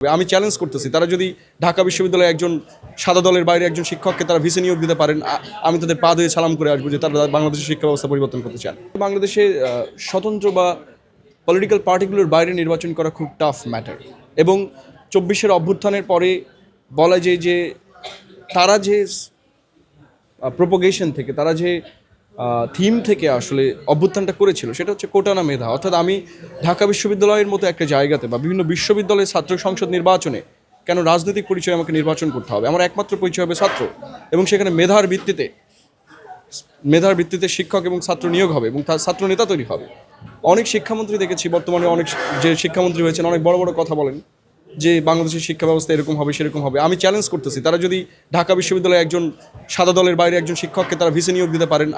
আমি চ্যালেঞ্জ করতেছি তারা যদি ঢাকা বিশ্ববিদ্যালয়ে একজন সাদা দলের বাইরে একজন শিক্ষককে তারা ভিসি নিয়োগ দিতে পারেন, আমি তাদের পা ধুয়ে সালাম করে আসবো যে তারা বাংলাদেশের শিক্ষা ব্যবস্থা পরিবর্তন করতে চান। বাংলাদেশে স্বতন্ত্র বা পলিটিক্যাল পার্টিগুলোর বাইরে নির্বাচন করা খুব টাফ ম্যাটার, এবং 24-এর অভ্যুত্থানের পরে বলা যায় যে তারা যে প্রোপোগেশন থেকে, তারা যে থিম থেকে আসলে অভ্যুত্থানটা করেছিল সেটা হচ্ছে কোটা না মেধা। অর্থাৎ আমি ঢাকা বিশ্ববিদ্যালয়ের মতো একটা জায়গাতে বা বিভিন্ন বিশ্ববিদ্যালয়ের ছাত্র সংসদ নির্বাচনে কেন রাজনৈতিক পরিচয় আমাকে নির্বাচন করতে হবে? আমার একমাত্র পরিচয় হবে ছাত্র, এবং সেখানে মেধার ভিত্তিতে শিক্ষক এবং ছাত্র নিয়োগ হবে এবং তার ছাত্র নেতা তৈরি হবে। অনেক শিক্ষামন্ত্রী দেখেছি বর্তমানে, অনেক যে শিক্ষামন্ত্রী হয়েছেন অনেক বড় বড় কথা বলেন যে বাংলাদেশের শিক্ষা ব্যবস্থা এরকম হবে সেরকম হবে। আমি চ্যালেঞ্জ করতেছি তারা যদি ঢাকা বিশ্ববিদ্যালয়ে একজন সাদা দলের বাইরে একজন শিক্ষককে তারা ভিসি নিয়োগ দিতে পারেন,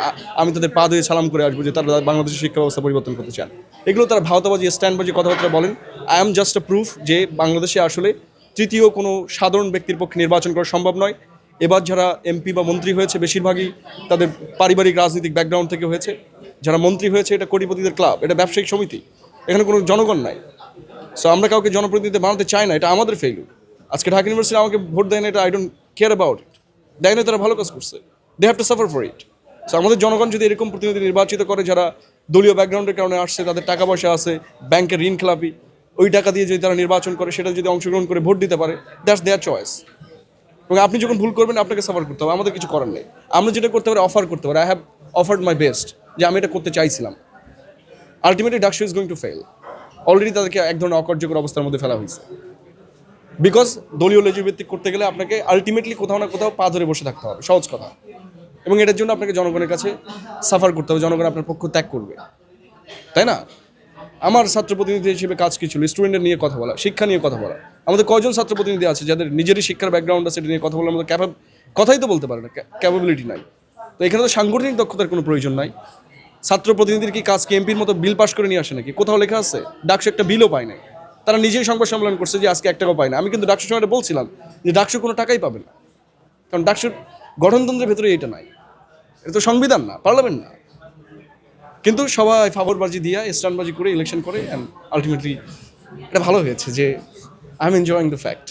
আমি তাদের পা ধুয়ে সালাম করে আসবো যে তারা বাংলাদেশের শিক্ষা ব্যবস্থা পরিবর্তন করতে চান। এগুলো তারা ভাওতাবাজি, স্ট্যান্ডবাজি কথাবার্তা বলেন। I am just a proof যে বাংলাদেশে আসলে তৃতীয় কোনো সাধারণ ব্যক্তির পক্ষে নির্বাচন করা সম্ভব নয়। এবার যারা এমপি বা মন্ত্রী হয়েছে বেশিরভাগই তাদের পারিবারিক রাজনৈতিক ব্যাকগ্রাউন্ড থেকে হয়েছে। যারা মন্ত্রী হয়েছে এটা কোটিপতিদের ক্লাব, এটা ব্যবসায়িক সমিতি, এখানে কোনো জনগণ নাই। সো আমরা কাউকে জনপ্রতিনিধি বানাতে চাই না, এটা আমাদের ফেইলিউর। আজকে ঢাকা ইউনিভার্সিটি আমাকে ভোট দেয় না, এটা I don't care about it. দেয় না, তারা ভালো কাজ করছে, they have to suffer for it. So আমাদের জনগণ যদি এরকম প্রতিনিধি নির্বাচিত করে যারা দলীয় ব্যাকগ্রাউন্ডের কারণে আসছে, তাদের টাকা পয়সা আছে, ব্যাংকের ঋণ খেলাপি, ওই টাকা দিয়ে যদি তারা নির্বাচন করে, সেটা যদি অংশগ্রহণ করে ভোট দিতে পারে, দ্যাটস দেয়ার চয়েস। এবং আপনি যখন ভুল করবেন আপনাকে সাফার করতে হবে, আমাদের কিছু করার নেই। আমরা যেটা করতে পারি অফার করতে পারি। I have offered my best যে আমি এটা করতে চাইছিলাম। Ultimately DUCSU is going to fail. Already তাদেরকে এক ধরনের অকার্যকর অবস্থার মধ্যে ফেলা হয়েছে, বিকজ দলীয় লেজুভিত্তিক করতে গেলে আপনাকে আলটিমেটলি কোথাও না কোথাও পা ধরে বসে থাকতে হবে, সহজ কথা। এবং এটার জন্য আপনাকে জনগণের কাছে সাফার করতে হবে, জনগণ আপনার পক্ষ ত্যাগ করবে, তাই না? আমার ছাত্র প্রতিনিধি হিসেবে কাজ কী ছিল? স্টুডেন্টের নিয়ে কথা বলা, শিক্ষা নিয়ে কথা বলা। আমাদের কয়জন ছাত্র প্রতিনিধি আছে যাদের নিজেরই শিক্ষার ব্যাকগ্রাউন্ড আছে, এটা নিয়ে কথা বলার মতো কথাই তো বলতে পারে না, ক্যাপাবিলিটি নাই। তো এখানে তো সাংগঠনিক দক্ষতার কোনো প্রয়োজন নাই। ছাত্র প্রতিনিধির কি কাজ কি এমপির মতো বিল পাস করে নিয়ে আসে নাকি? কোথাও লেখা আছে? ডাকসু একটা বিলও পায় নাই। তারা নিজেই সংবাদ সম্মেলন করছে যে আজকে 1 টাকাও পায় না। আমি কিন্তু ডাকসুর সময় বলছিলাম যে ডাকসু কোনো টাকাই পাবে না, কারণ ডাকসুর গঠনতন্ত্রের ভেতরে এটা নাই। এটা তো সংবিধান না, পার্লামেন্ট না। কিন্তু সবাই ফাভরবাজি দিয়া স্ট্যান্ডবাজি করে ইলেকশন করে, অ্যান্ড আলটিমেটলি এটা ভালো হয়েছে যে I am enjoying the fact.